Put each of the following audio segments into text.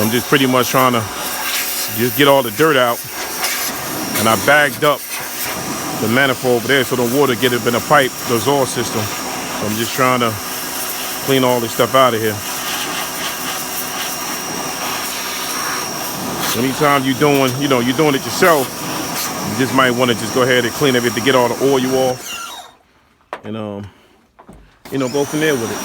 So I'm just pretty much trying to just get all the dirt out. And I bagged up the manifold over there so the water get up in the pipe, the exhaust system. So I'm just trying to clean all this stuff out of here. Anytime you're doing, you're doing it yourself, you just might want to just go ahead and clean everything, get all the oil off, and go from there with it.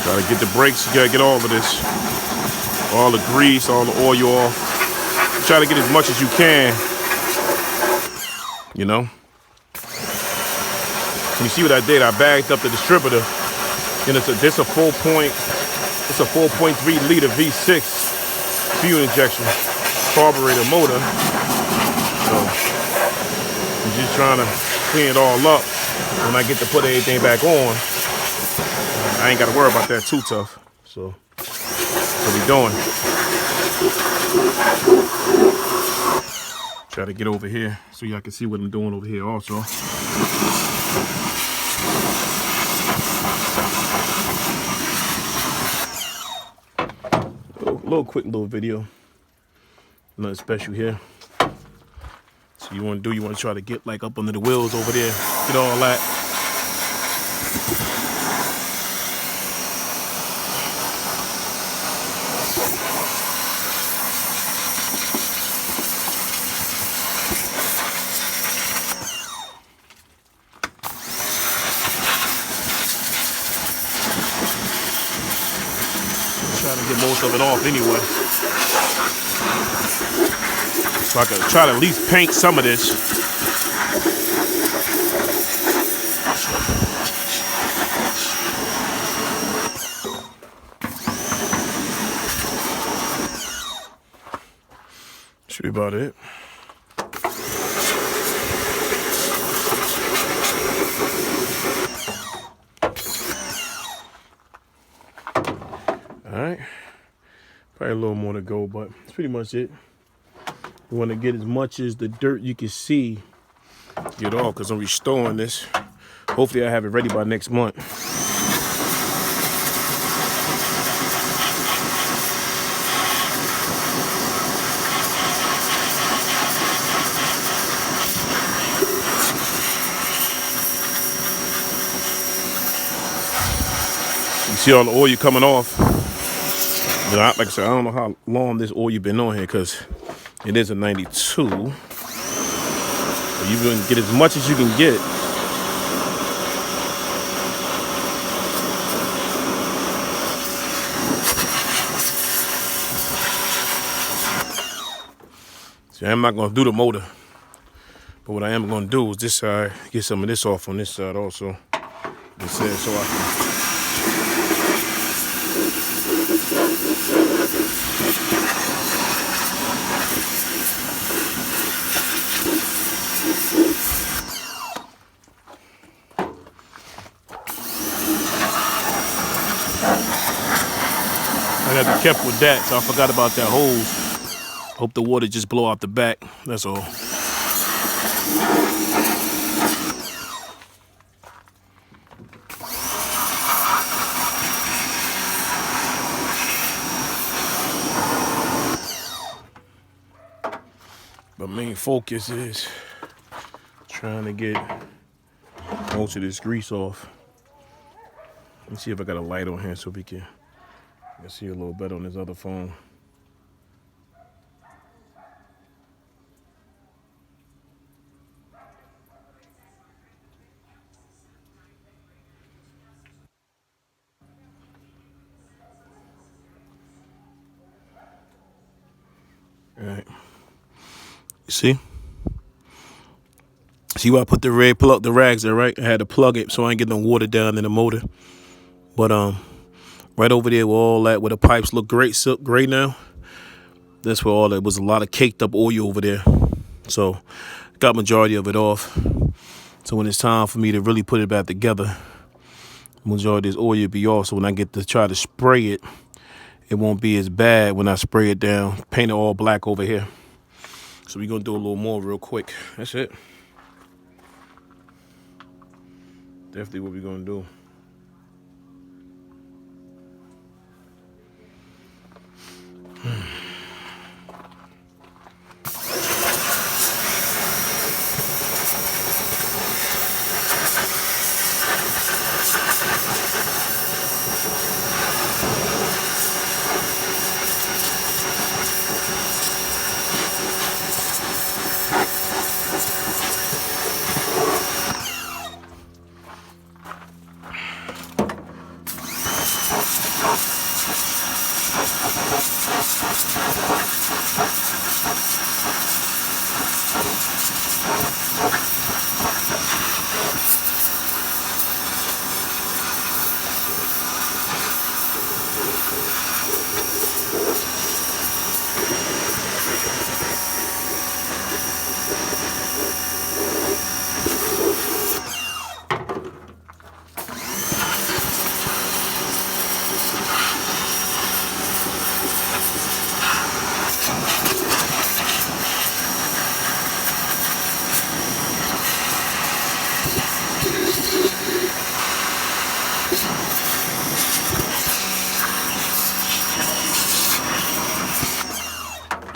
Try to get the brakes, you gotta get all of this. All the grease, all the oil off. Try to get as much as you can. You see what I did? I bagged up the distributor. And it's a 4.3 liter V6 fuel injection carburetor motor. So I'm just trying to clean it all up. When I get to put everything back on, I ain't got to worry about that too tough. So that's what we doing. Try to get over here so y'all can see what I'm doing over here also. Quick little video. Nothing special here. So you want to try to get like up under the wheels over there. Get all that. Trying to get most of it off anyway. So I can try to at least paint some of this. Should be about it. Alright, probably a little more to go, but that's pretty much it. You want to get as much as the dirt you can see, get off, because I'm restoring this. Hopefully I have it ready by next month. You see all the oil coming off. Like I said, I don't know how long this oil been on here because it is a 92. So you can get as much as you can get. See, I'm not going to do the motor. But what I am going to do is this side, get some of this off on this side also. This said so I can. I got to be careful with that, so I forgot about that hose. Hope the water just blow out the back. That's all. But main focus is trying to get most of this grease off. Let me see if I got a light on here so we can see a little better on this other phone. All right. You see? See where I put the red, pull up the rags there, right? I had to plug it so I ain't get no water down in the motor. But right over there where all that, where the pipes look great, gray now, that's where all that was, a lot of caked up oil over there. So got majority of it off. So when it's time for me to really put it back together, majority of this oil will be off. So when I get to try to spray it, it won't be as bad when I spray it down, paint it all black over here. So we're gonna do a little more real quick. That's it. Definitely what we're gonna do.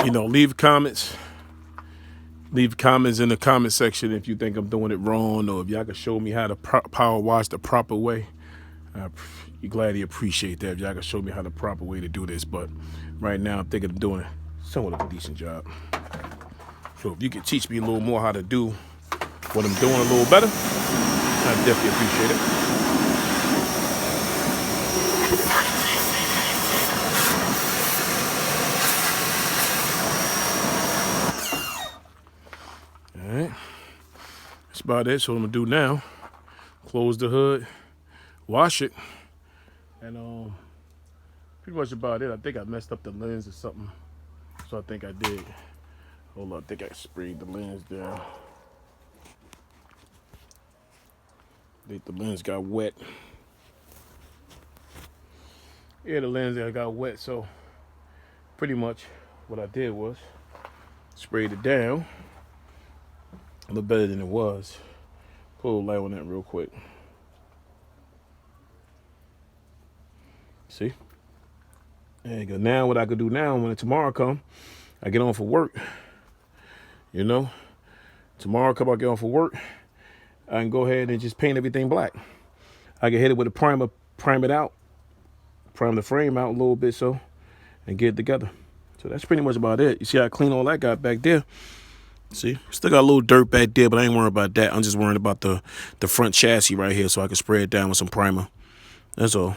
You know, leave comments. Leave comments in the comment section if you think I'm doing it wrong, or if y'all can show me how to power wash the proper way. You gladly appreciate that if y'all can show me how the proper way to do this. But right now, I'm thinking of doing somewhat of a decent job. So if you could teach me a little more how to do what I'm doing a little better, I definitely appreciate it. All right, that's about it. So what I'm gonna do now, close the hood, wash it, and pretty much about it. I think I messed up the lens or something, so I think I did. Hold on, I think I sprayed the lens down. I think the lens got wet. Yeah, the lens got wet, so pretty much what I did was sprayed it down a little better than it was. Put a little light on that real quick. See? There you go. Now what I could do now, when tomorrow come, I get on for work. You know? Tomorrow come I get on for work, I can go ahead and just paint everything black. I can hit it with a primer, prime it out, prime the frame out a little bit so, and get it together. So that's pretty much about it. You see how clean all that got back there? See, still got a little dirt back there, but I ain't worried about that. I'm just worried about the front chassis right here so I can spray it down with some primer. That's all.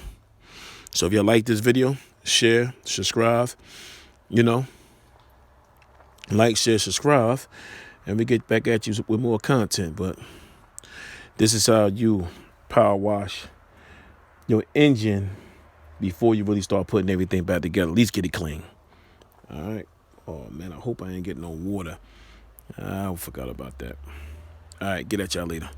So if y'all like this video, share, subscribe, you know. Like, share, subscribe, and we get back at you with more content. But this is how you power wash your engine before you really start putting everything back together. At least get it clean. All right. Oh, man, I hope I ain't getting no water. I forgot about that. All right, get at y'all later.